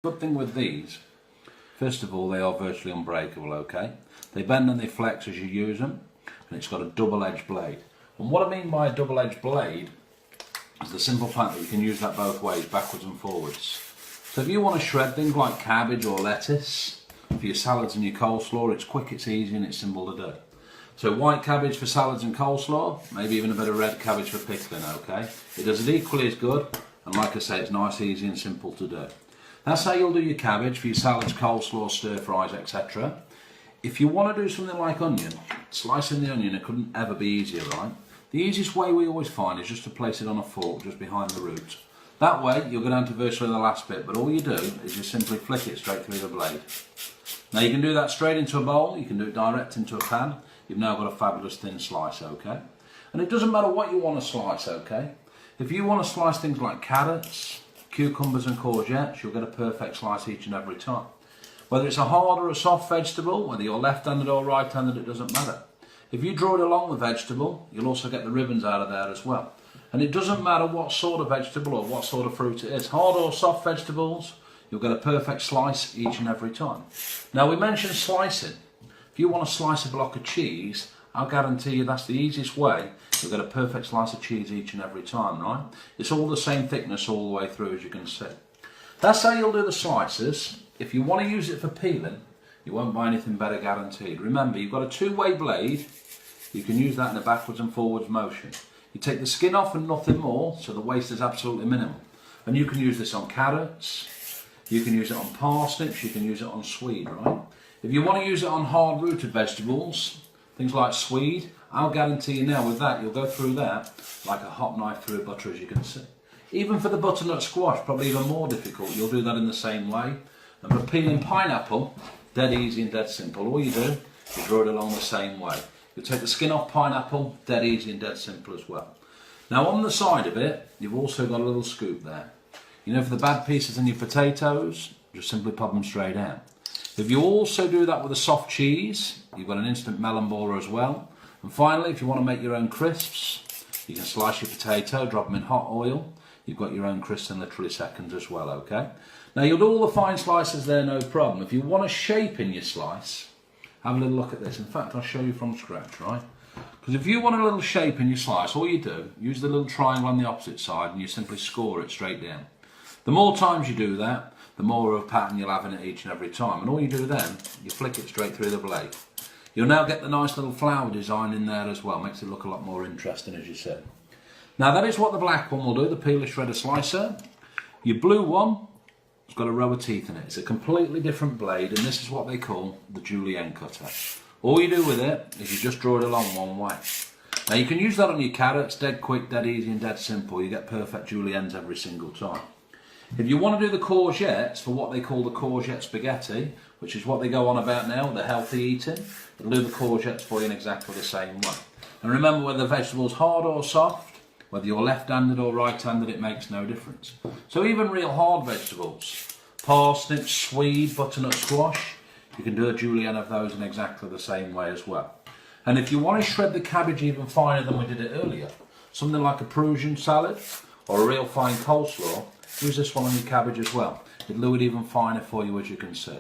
Good thing with these, first of all, they are virtually unbreakable, okay? They bend and they flex as you use them, and it's got a double-edged blade. And what I mean by a double-edged blade is the simple fact that you can use that both ways, backwards and forwards. So if you want to shred things like cabbage or lettuce for your salads and your coleslaw, it's quick, it's easy and it's simple to do. So white cabbage for salads and coleslaw, maybe even a bit of red cabbage for pickling, okay? It does it equally as good, and like I say, it's nice, easy and simple to do. That's how you'll do your cabbage for your salads, coleslaw, stir fries, etc. If you want to do something like onion, slicing the onion, it couldn't ever be easier, right? The easiest way we always find is just to place it on a fork just behind the root. That way you'll go down to virtually the last bit, but all you do is just simply flick it straight through the blade. Now you can do that straight into a bowl, you can do it direct into a pan. You've now got a fabulous thin slice, okay? And it doesn't matter what you want to slice, okay? If you want to slice things like carrots, cucumbers and courgettes, you'll get a perfect slice each and every time. Whether it's a hard or a soft vegetable, whether you're left-handed or right-handed, it doesn't matter. If you draw it along the vegetable, you'll also get the ribbons out of there as well. And it doesn't matter what sort of vegetable or what sort of fruit it is. Hard or soft vegetables, you'll get a perfect slice each and every time. Now we mentioned slicing. If you want to slice a block of cheese, I'll guarantee you that's the easiest way. You'll get a perfect slice of cheese each and every time, right? It's all the same thickness all the way through, as you can see. That's how you'll do the slices. If you want to use it for peeling, you won't buy anything better, guaranteed. Remember, you've got a two-way blade. You can use that in a backwards and forwards motion. You take the skin off and nothing more, so the waste is absolutely minimal. And you can use this on carrots, you can use it on parsnips, you can use it on swede, right? If you want to use it on hard-rooted vegetables, things like swede, I'll guarantee you now with that, you'll go through that like a hot knife through butter, as you can see. Even for the butternut squash, probably even more difficult, you'll do that in the same way. And for peeling pineapple, dead easy and dead simple. All you do is draw it along the same way. You'll take the skin off pineapple, dead easy and dead simple as well. Now on the side of it, you've also got a little scoop there. You know, for the bad pieces in your potatoes, just simply pop them straight out. If you also do that with a soft cheese, you've got an instant melon baller as well. And finally, if you want to make your own crisps, you can slice your potato, drop them in hot oil. You've got your own crisps in literally seconds as well, okay? Now you'll do all the fine slices there, no problem. If you want a shape in your slice, have a little look at this. In fact, I'll show you from scratch, right? Because if you want a little shape in your slice, all you do, use the little triangle on the opposite side and you simply score it straight down. The more times you do that, the more of a pattern you'll have in it each and every time. And all you do then, you flick it straight through the blade. You'll now get the nice little flower design in there as well. Makes it look a lot more interesting, as you said. Now that is what the black one will do, the peeler shredder slicer. Your blue one, it's got a row of teeth in it. It's a completely different blade, and this is what they call the julienne cutter. All you do with it is you just draw it along one way. Now you can use that on your carrots, dead quick, dead easy and dead simple. You get perfect juliennes every single time. If you want to do the courgettes for what they call the courgette spaghetti, which is what they go on about now, the healthy eating, they'll do the courgettes for you in exactly the same way. And remember, whether the vegetable's hard or soft, whether you're left-handed or right-handed, it makes no difference. So even real hard vegetables, parsnips, swede, butternut squash, you can do a julienne of those in exactly the same way as well. And if you want to shred the cabbage even finer than we did it earlier, something like a Prussian salad or a real fine coleslaw, use this one on your cabbage as well. It'll do it even finer for you, as you can see.